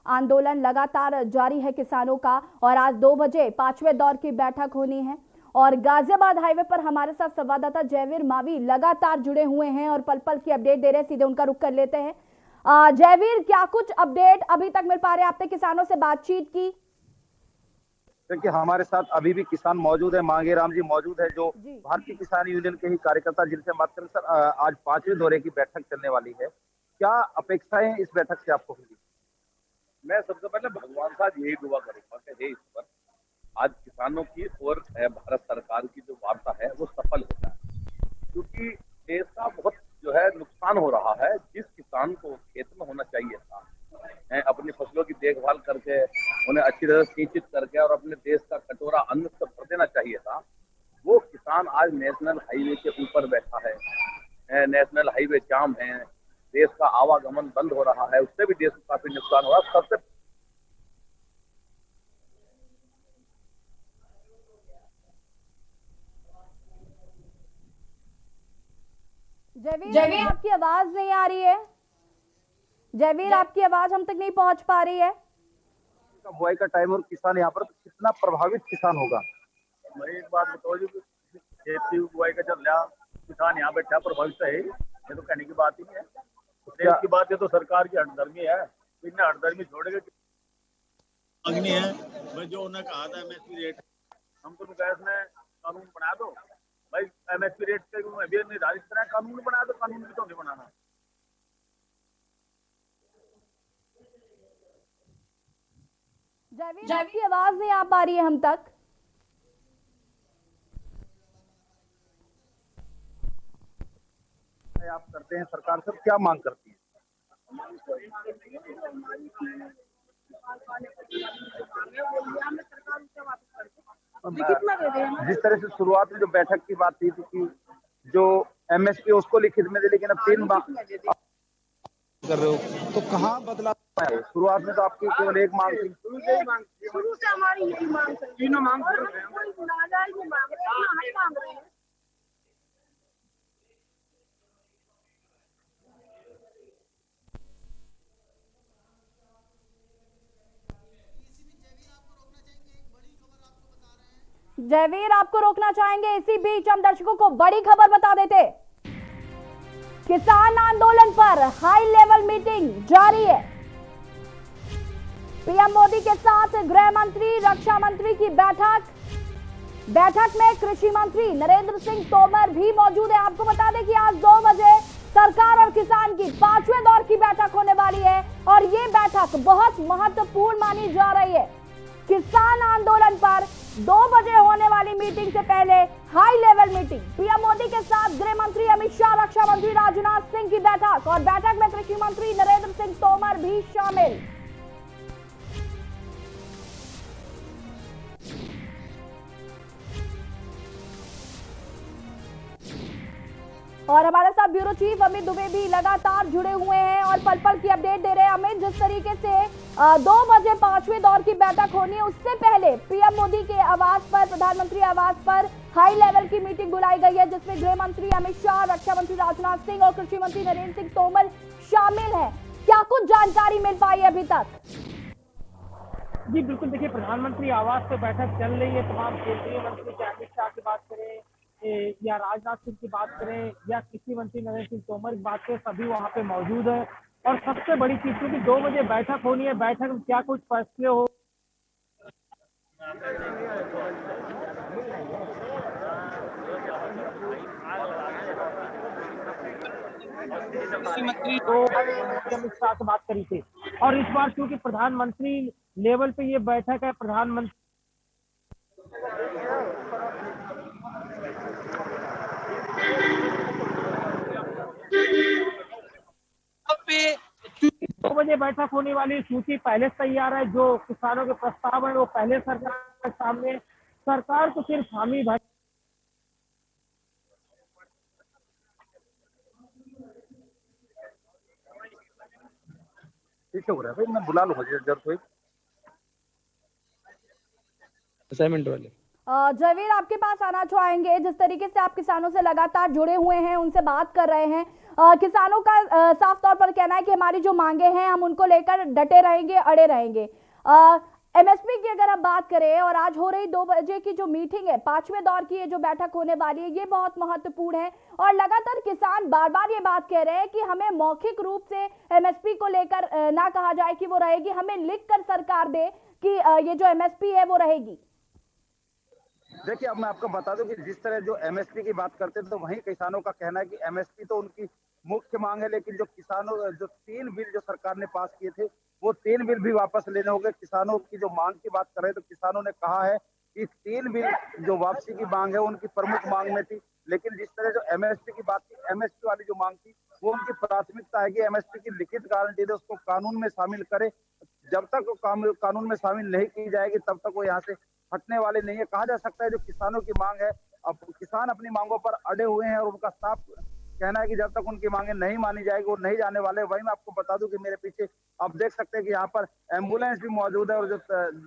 आंदोलन लगातार जारी है किसानों का और आज 2 बजे 5वें दौर की बैठक होनी है। और गाजियाबाद हाईवे पर हमारे साथ संवाददाता जयवीर मावी लगातार जुड़े हुए हैं और पल पल की अपडेट दे रहे हैं। सीधे उनका रुख कर लेते हैं। जयवीर, क्या कुछ अपडेट अभी तक मिल पा रहे हैं? आपने किसानों से बातचीत की? देखिए, हमारे साथ अभी भी किसान मौजूद है। मांगेराम जी मौजूद है, जो भारतीय किसान यूनियन के ही कार्यकर्ता, जिनसे बात करें। सर, आज 5वें दौरे की बैठक चलने वाली है, क्या अपेक्षाएं इस बैठक से आपको होगी? मैं सबसे पहले भगवान साहब यही दुआ करूंगा कि हे ईश्वर, आज किसानों की और भारत सरकार की जो वार्ता है वो सफल हो जाए, क्योंकि देश का बहुत जो है नुकसान हो रहा है। जिस किसान को खेत में होना चाहिए था, अपनी फसलों की देखभाल करके उन्हें अच्छी तरह सिंचित करके और अपने देश का कटोरा अन्न सब भर देना चाहिए था, वो किसान आज नेशनल हाईवे के ऊपर बैठा है। नेशनल हाईवे जाम है, देश का आवागमन बंद हो रहा है, उससे भी देश को काफी नुकसान हो रहा है। सबसे जयवीर, आपकी आवाज नहीं आ रही है। जयवीर, आपकी आवाज हम तक नहीं पहुंच पा रही है। बुआई का टाइम और किसान यहाँ पर कितना प्रभावित किसान होगा? मैं एक बात बताओ जी, खेत की बुआई का चल रहा, किसान यहाँ बैठा प्रभावित है, ये तो कहने की बात ही नहीं है। देश की बात है तो सरकार की हटधर्मी है, इन्हें हटधर्मी छोड़ेगा मांगनी है। भाई जो उन्होंने कहा था एमएसपी रेट, हम तो गैस में कानून बना दो भाई, एमएसपी रेट पे भी निर्धारित करें, कानून बना दो, कानून भी तो नहीं बनाना। जयवीर, आपकी आवाज नहीं आ पा रही है हम तक। आप करते हैं, सरकार से क्या मांग करती है? जिस तरह से शुरुआत में जो बैठक की बात थी कि जो एमएसपी उसको लिखित में दे, लेकिन अब 3 बार कर रहे हो, तो कहाँ बदलाव है? शुरुआत में तो आपकी केवल एक मांग थी। शुरू से हमारी यही मांग है, तीनों मांग कर रहे हैं, मांग रहे हैं। जयवीर, आपको रोकना चाहेंगे। इसी बीच हम दर्शकों को बड़ी खबर बता देते। किसान आंदोलन पर हाई लेवल मीटिंग जारी है। पीएम मोदी के साथ गृह मंत्री, रक्षा मंत्री की बैठक में कृषि मंत्री नरेंद्र सिंह तोमर भी मौजूद है। आपको बता दें कि आज 2 बजे सरकार और किसान की 5वें दौर की बैठक होने वाली है और ये बैठक बहुत महत्वपूर्ण मानी जा रही है। किसान आंदोलन पर 2 बजे होने वाली मीटिंग से पहले high level meeting, PM Modi के साथ गृह मंत्री अमित शाह, रक्षा मंत्री राजनाथ सिंह की बैठक और बैठक में कृषि मंत्री नरेंद्र सिंह तोमर भी शामिल। और हमारे साथ ब्यूरो चीफ अमित दुबे भी लगातार जुड़े हुए हैं और पल पल की अपडेट दे रहे हैं। अमित, जिस तरीके से 2 बजे 5वें दौर की बैठक होनी है, उससे पहले पीएम मोदी के आवास पर, प्रधानमंत्री आवास पर हाई लेवल की मीटिंग बुलाई गई है, जिसमें गृह मंत्री अमित शाह, रक्षा मंत्री राजनाथ सिंह और कृषि मंत्री नरेंद्र सिंह तोमर शामिल है। क्या कुछ जानकारी मिल पाई अभी तक? जी बिल्कुल, देखिए प्रधानमंत्री आवास पर बैठक चल रही है। तमाम केंद्रीय मंत्री, चाहे अमित शाह की बात करें या राजनाथ सिंह की बात करें या कृषि मंत्री नरेंद्र सिंह तोमर की बात करें, सभी वहां पे मौजूद है। और सबसे बड़ी चीज, क्योंकि 2 बजे बैठक होनी है, बैठक में क्या कुछ फैसले हो कृषि मंत्री तो अमित शाह से बात करी थी। और इस बार क्योंकि प्रधानमंत्री लेवल पे ये बैठक है, प्रधानमंत्री पे 2 बजे बैठक होने वाली सूची पहले से तैयार है। जो किसानों के प्रस्ताव है वो पहले सरकार के सामने, सरकार को सिर्फ हामी भर ठीक हो रहा है भाई, मैं बुला लूंगा जरूर कोई असाइनमेंट वाले। जयवीर, आपके पास आना चाहेंगे। जिस तरीके से आप किसानों से लगातार जुड़े हुए हैं, उनसे बात कर रहे हैं, किसानों का साफ तौर पर कहना है कि हमारी जो मांगे हैं हम उनको लेकर डटे रहेंगे, अड़े रहेंगे। एमएसपी की अगर हम बात करें और आज हो रही 2 बजे की जो मीटिंग है, 5वें दौर की ये जो बैठक होने वाली है, ये बहुत महत्वपूर्ण है और लगातार किसान बार बार ये बात कह रहे हैं कि हमें मौखिक रूप से एमएसपी को लेकर ना कहा जाए कि वो रहेगी, हमें लिखकर सरकार दे कि ये जो एमएसपी है वो रहेगी। देखिए, अब मैं आपको बता दूं कि जिस तरह जो एमएसपी की बात करते हैं तो वहीं किसानों का कहना है कि एमएसपी तो उनकी मुख्य मांग है, लेकिन जो किसानों जो 3 बिल जो सरकार ने पास किए थे वो 3 बिल भी वापस लेने होंगे। किसानों की जो मांग की बात कर रहे हैं तो किसानों ने कहा है कि 3 बिल जो वापसी की मांग है उनकी प्रमुख मांग में थी, लेकिन जिस तरह जो एमएसपी की बात थी, एमएसपी वाली जो मांग थी वो उनकी प्राथमिकता है कि एमएसपी की लिखित गारंटी दे, उसको कानून में शामिल करे। जब तक वो कानून में शामिल नहीं की जाएगी तब तक वो यहाँ से हटने वाले नहीं है। कहा जा सकता है जो किसानों की मांग है, अब किसान अपनी मांगों पर अड़े हुए हैं और उनका साफ कहना है कि जब तक उनकी मांगे नहीं मानी जाएगी वो नहीं जाने वाले। वहीं मैं आपको बता दूं कि मेरे पीछे आप देख सकते हैं कि यहाँ पर एम्बुलेंस भी मौजूद है और जो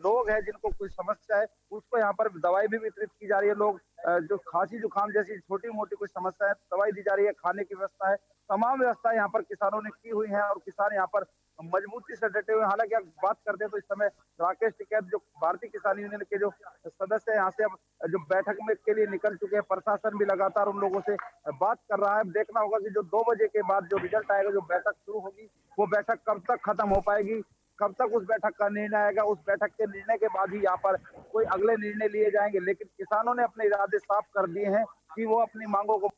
लोग हैं जिनको कोई समस्या है उसको यहाँ पर दवाई भी वितरित की जा रही है। लोग जो खांसी जुकाम जैसी छोटी मोटी कोई समस्या है दवाई दी जा रही है, खाने की व्यवस्था है, तमाम व्यवस्था यहाँ पर किसानों ने की हुई है और किसान यहाँ पर मजबूती से डटे हुए। हालांकि आप बात करते हैं तो इस समय राकेश टिकैत जो भारतीय किसान यूनियन के जो सदस्य हैं यहाँ से अब जो बैठक में के लिए निकल चुके हैं, प्रशासन भी लगातार उन लोगों से बात कर रहा है। देखना होगा कि जो 2 बजे के बाद जो रिजल्ट आएगा, जो बैठक शुरू होगी वो बैठक कब तक खत्म हो पाएगी, कब तक उस बैठक का निर्णय आएगा। उस बैठक के निर्णय के बाद ही यहाँ पर कोई अगले निर्णय लिए जाएंगे, लेकिन किसानों ने अपने इरादे साफ कर दिए हैं कि वो अपनी मांगों को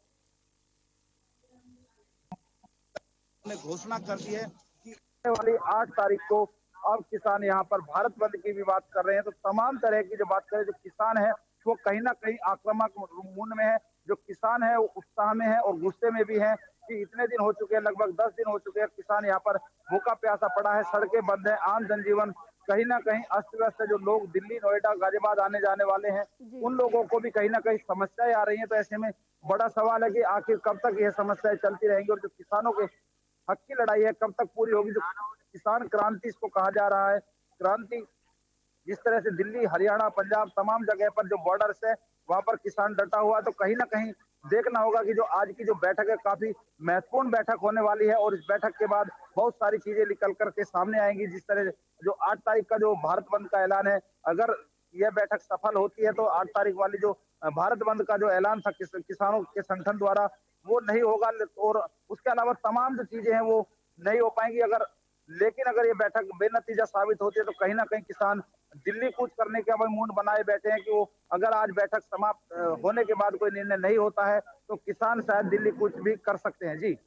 घोषणा कर दी है कि आने वाली 8 तारीख को अब किसान यहाँ पर भारत बंद की भी बात कर रहे हैं। तो तमाम तरह की जो बात करें, जो किसान है वो कहीं ना कहीं आक्रामक मूड में है, जो किसान है वो उत्साह में है और गुस्से में भी है कि इतने दिन हो चुके हैं, लगभग 10 दिन हो चुके हैं, किसान यहाँ पर भूखा प्यासा पड़ा है, सड़कें बंद है, आम जनजीवन कहीं ना कहीं अस्त व्यस्त है। जो लोग दिल्ली, नोएडा, गाजियाबाद आने जाने वाले हैं उन लोगों को भी कहीं ना कहीं समस्याएं आ रही हैं। तो ऐसे में बड़ा सवाल है कि आखिर कब तक यह समस्याएं चलती रहेंगी और जो किसानों के हक की लड़ाई है कब तक पूरी होगी। जो किसान क्रांति इसको कहा जा रहा है, क्रांति जिस तरह से दिल्ली, हरियाणा, पंजाब तमाम जगह पर जो बॉर्डर्स है वहां पर किसान डटा हुआ है। तो कहीं ना कहीं देखना होगा कि जो आज की जो बैठक है काफी महत्वपूर्ण बैठक होने वाली है और इस बैठक के बाद बहुत सारी चीजें निकल करके सामने आएंगी। जिस तरह जो 8 तारीख का जो भारत बंद का ऐलान है, अगर यह बैठक सफल होती है तो 8 तारीख वाली जो भारत बंद का जो ऐलान था किसानों के संगठन द्वारा वो नहीं होगा और उसके अलावा तमाम जो चीजें हैं वो नहीं हो पाएंगी। लेकिन अगर ये बैठक बेनतीजा साबित होती है तो कहीं ना कहीं किसान दिल्ली कूच करने के अब मूड बनाए बैठे हैं कि वो अगर आज बैठक समाप्त होने के बाद कोई निर्णय नहीं होता है तो किसान शायद दिल्ली कूच भी कर सकते हैं। जी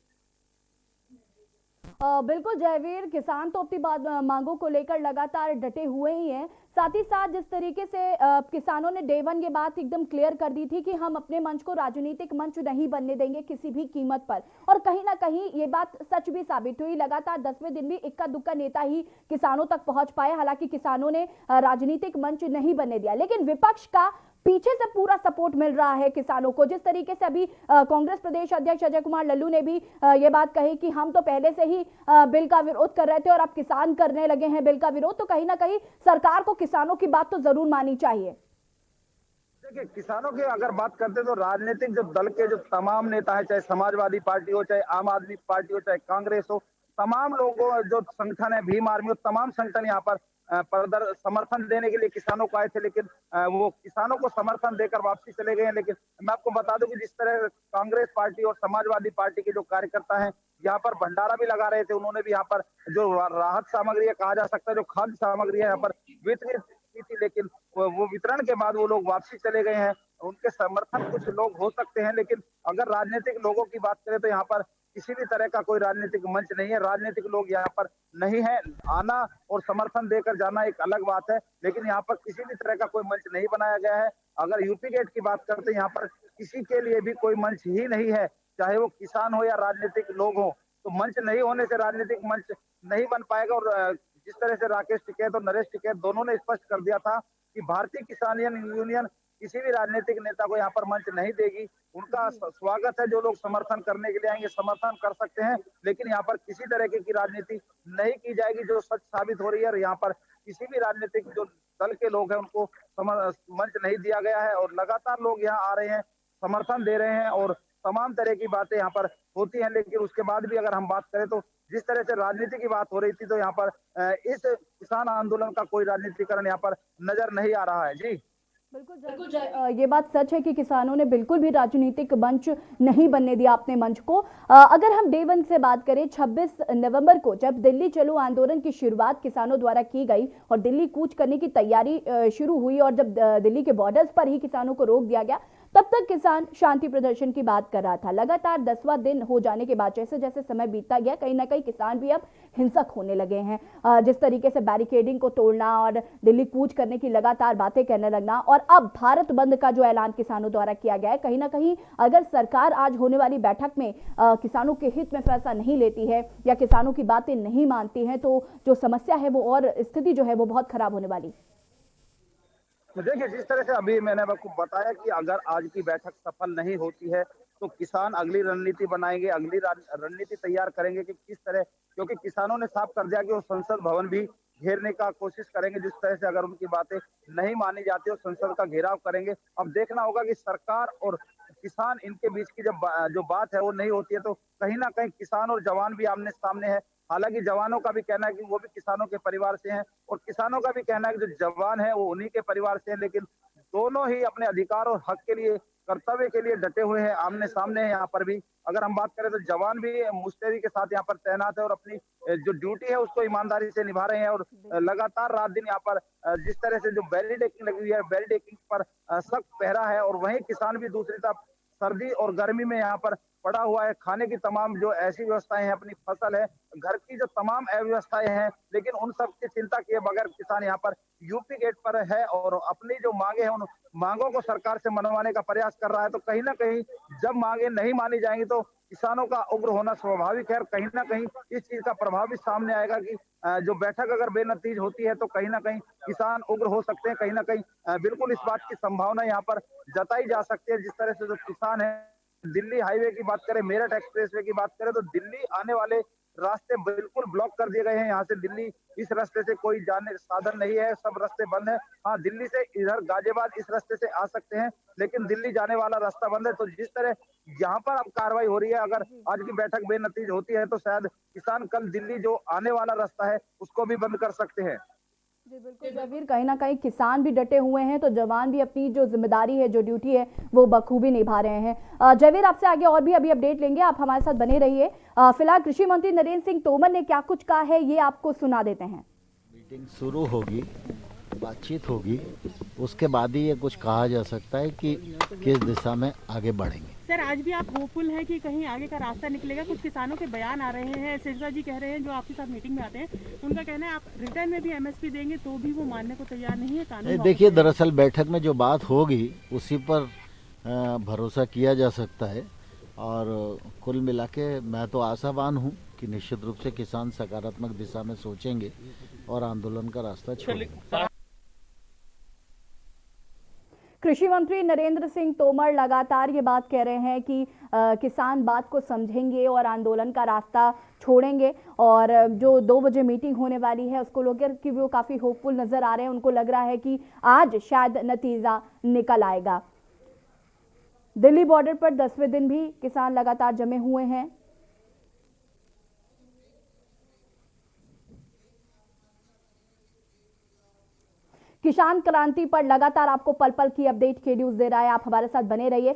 बिल्कुल जयवीर, किसान तो अपनी मांगों को लेकर लगातार डटे हुए ही हैं। साथ ही साथ जिस तरीके से किसानों ने डे 1 ये बात एकदम क्लियर कर दी थी कि हम अपने मंच को राजनीतिक मंच नहीं बनने देंगे किसी भी कीमत पर, और कहीं ना कहीं ये बात सच भी साबित हुई। लगातार 10वें दिन भी इक्का दुक्का नेता ही किसानों तक पहुंच पाए। हालांकि किसानों ने राजनीतिक मंच नहीं बनने दिया, लेकिन विपक्ष का पीछे से पूरा सपोर्ट मिल रहा है किसानों को। जिस तरीके से अभी कांग्रेस प्रदेश अध्यक्ष अजय कुमार लल्लू ने भी ये बात कही कि हम तो पहले से ही बिल का विरोध कर रहे थे और अब किसान करने लगे हैं बिल का विरोध, तो कहीं ना कहीं सरकार को किसानों की बात तो जरूर माननी चाहिए। देखिए, किसानों की अगर बात करते हैं तो राजनीतिक जो दल के जो तमाम नेता है, चाहे समाजवादी पार्टी हो, चाहे आम आदमी पार्टी हो, चाहे कांग्रेस हो, तमाम लोगों जो संगठन है, भीम आर्मी हो, तमाम संगठन यहाँ पर समर्थन देने के लिए किसानों को आए थे, लेकिन वो किसानों को समर्थन देकर वापसी चले गए हैं। लेकिन मैं आपको बता दूं कि जिस तरह कांग्रेस पार्टी और समाजवादी पार्टी के जो कार्यकर्ता हैं यहाँ पर भंडारा भी लगा रहे थे, उन्होंने भी यहाँ पर जो राहत सामग्री है, कहा जा सकता है जो खाद्य सामग्री है यहाँ पर वितरित की थी, लेकिन वो वितरण के बाद वो लोग वापसी चले गए हैं। उनके समर्थन कुछ लोग हो सकते हैं, लेकिन अगर राजनीतिक लोगों की बात करें तो यहाँ पर किसी भी तरह का कोई राजनीतिक मंच नहीं है। राजनीतिक लोग यहाँ पर नहीं है, आना और समर्थन देकर जाना एक अलग बात है, लेकिन यहाँ पर किसी भी तरह का कोई मंच नहीं बनाया गया है। अगर यूपी गेट की बात करते हैं, यहाँ पर किसी के लिए भी कोई मंच ही नहीं है, चाहे वो किसान हो या राजनीतिक लोग हो। तो मंच नहीं होने से राजनीतिक मंच नहीं बन पाएगा। और जिस तरह से राकेश टिकैत और नरेश टिकैत दोनों ने स्पष्ट कर दिया था कि भारतीय किसान यूनियन किसी भी राजनीतिक नेता को यहाँ पर मंच नहीं देगी। उनका स्वागत है, जो लोग समर्थन करने के लिए आएंगे समर्थन कर सकते हैं, लेकिन यहाँ पर किसी तरह की राजनीति नहीं की जाएगी, जो सच साबित हो रही है। और यहाँ पर किसी भी राजनीतिक जो दल के लोग हैं उनको मंच नहीं दिया गया है और लगातार लोग यहाँ आ रहे हैं, समर्थन दे रहे हैं और तमाम तरह की बातें यहाँ पर होती हैं, लेकिन उसके बाद भी अगर हम बात करें तो जिस तरह से राजनीति की बात हो रही थी, तो यहाँ पर इस किसान आंदोलन का कोई राजनीतिकरण यहाँ पर नजर नहीं आ रहा है। जी बिल्कुल ये बात सच है कि किसानों ने बिल्कुल भी राजनीतिक मंच नहीं बनने दिया अपने मंच को। अगर हम डे वन से बात करें, 26 नवंबर को जब दिल्ली चलो आंदोलन की शुरुआत किसानों द्वारा की गई और दिल्ली कूच करने की तैयारी शुरू हुई और जब दिल्ली के बॉर्डर्स पर ही किसानों को रोक दिया गया, तब तक किसान शांति प्रदर्शन की बात कर रहा था। लगातार 10वां दिन हो जाने के बाद जैसे जैसे समय बीतता गया, कहीं ना कहीं किसान भी अब हिंसक होने लगे हैं। जिस तरीके से बैरिकेडिंग को तोड़ना और दिल्ली कूच करने की लगातार बातें करने लगना, और अब भारत बंद का जो ऐलान किसानों द्वारा किया गया है, कहीं ना कहीं अगर सरकार आज होने वाली बैठक में किसानों के हित में फैसला नहीं लेती है या किसानों की बातें नहीं मानती है, तो जो समस्या है वो और स्थिति जो है वो बहुत खराब होने वाली। देखिए, जिस तरह से अभी मैंने आपको बताया कि अगर आज की बैठक सफल नहीं होती है तो किसान अगली रणनीति बनाएंगे, अगली रणनीति तैयार करेंगे कि किस तरह, क्योंकि किसानों ने साफ कर दिया कि वो संसद भवन भी घेरने का कोशिश करेंगे। जिस तरह से अगर उनकी बातें नहीं मानी जाती है, संसद का घेराव करेंगे। अब देखना होगा कि सरकार और किसान इनके बीच की जब जो बात है वो नहीं होती है, तो कहीं ना कहीं किसान और जवान भी आमने सामने है। हालांकि जवानों का भी कहना है कि वो भी किसानों के परिवार से हैं और किसानों का भी कहना है कि जो जवान है वो उन्हीं के परिवार से हैं, लेकिन दोनों ही अपने अधिकार और हक के लिए, कर्तव्य के लिए डटे हुए हैं, आमने सामने हैं। यहाँ पर भी अगर हम बात करें तो जवान भी मुस्तैदी के साथ यहाँ पर तैनात है और अपनी जो ड्यूटी है उसको ईमानदारी से निभा रहे हैं और लगातार रात दिन यहाँ पर जिस तरह से जो बैरिकेडिंग लगी हुई है, बैरिकेडिंग पर सख्त पहरा है। और वहीं किसान भी दूसरी तरफ सर्दी और गर्मी में यहाँ पर पड़ा हुआ है। खाने की तमाम जो ऐसी व्यवस्थाएं हैं, अपनी फसल है, घर की जो तमाम अव्यवस्थाएं हैं, लेकिन उन सब की चिंता किए बगैर किसान यहाँ पर यूपी गेट पर है और अपनी जो मांगे हैं उन मांगों को सरकार से मनवाने का प्रयास कर रहा है। तो कहीं ना कहीं जब मांगे नहीं मानी जाएंगी तो किसानों का उग्र होना स्वाभाविक है और कहीं ना कहीं इस चीज का प्रभाव भी सामने आएगा कि जो बैठक अगर बेनतीज होती है तो कहीं ना कहीं किसान उग्र हो सकते हैं। कहीं ना कहीं बिल्कुल इस बात की संभावना यहाँ पर जताई जा सकती है। जिस तरह से जो किसान है, दिल्ली हाईवे की बात करें, मेरठ एक्सप्रेसवे की बात करें तो दिल्ली आने वाले रास्ते बिल्कुल ब्लॉक कर दिए गए हैं। यहाँ से दिल्ली इस रास्ते से कोई जाने साधन नहीं है, सब रास्ते बंद है। हाँ, दिल्ली से इधर गाजियाबाद इस रास्ते से आ सकते हैं, लेकिन दिल्ली जाने वाला रास्ता बंद है। तो जिस तरह यहाँ पर अब कार्रवाई हो रही है, अगर आज की बैठक बेनतीज होती है तो शायद किसान कल दिल्ली जो आने वाला रास्ता है उसको भी बंद कर सकते हैं। जी बिल्कुल जबीर, कहीं ना कहीं किसान भी डटे हुए हैं तो जवान भी अपनी जो जिम्मेदारी है, जो ड्यूटी है, वो बखूबी निभा रहे हैं। जबीर, आपसे आगे और भी अभी अपडेट लेंगे, आप हमारे साथ बने रहिए। फिलहाल कृषि मंत्री नरेंद्र सिंह तोमर ने क्या कुछ कहा है ये आपको सुना देते हैं। मीटिंग शुरू होगी, बातचीत होगी, उसके बाद ही ये कुछ कहा जा सकता है कि किस दिशा में आगे बढ़ेंगे। सर, आज भी आप होपफुल हैं कि कहीं आगे का रास्ता निकलेगा? कुछ किसानों के बयान आ रहे हैं, सिरसा जी कह रहे हैं जो आपके साथ मीटिंग में आते हैं, उनका कहना है आप रिटर्न में भी एमएसपी देंगे तो भी वो मानने को तैयार नहीं है। कानून देखिए, दरअसल बैठक में जो बात होगी उसी पर भरोसा किया जा सकता है और कुल मिला के मैं तो आशावान हूँ कि निश्चित रूप से किसान सकारात्मक दिशा में सोचेंगे और आंदोलन का रास्ता छोड़ेंगे। कृषि मंत्री नरेंद्र सिंह तोमर लगातार ये बात कह रहे हैं कि किसान बात को समझेंगे और आंदोलन का रास्ता छोड़ेंगे और जो 2 बजे मीटिंग होने वाली है उसको लेकर कि वो काफ़ी होपफुल नजर आ रहे हैं। उनको लग रहा है कि आज शायद नतीजा निकल आएगा। दिल्ली बॉर्डर पर 10वें दिन भी किसान लगातार जमे हुए हैं। किसान क्रांति पर लगातार आपको पल पल की अपडेट के न्यूज दे रहा है, आप हमारे साथ बने रहिए।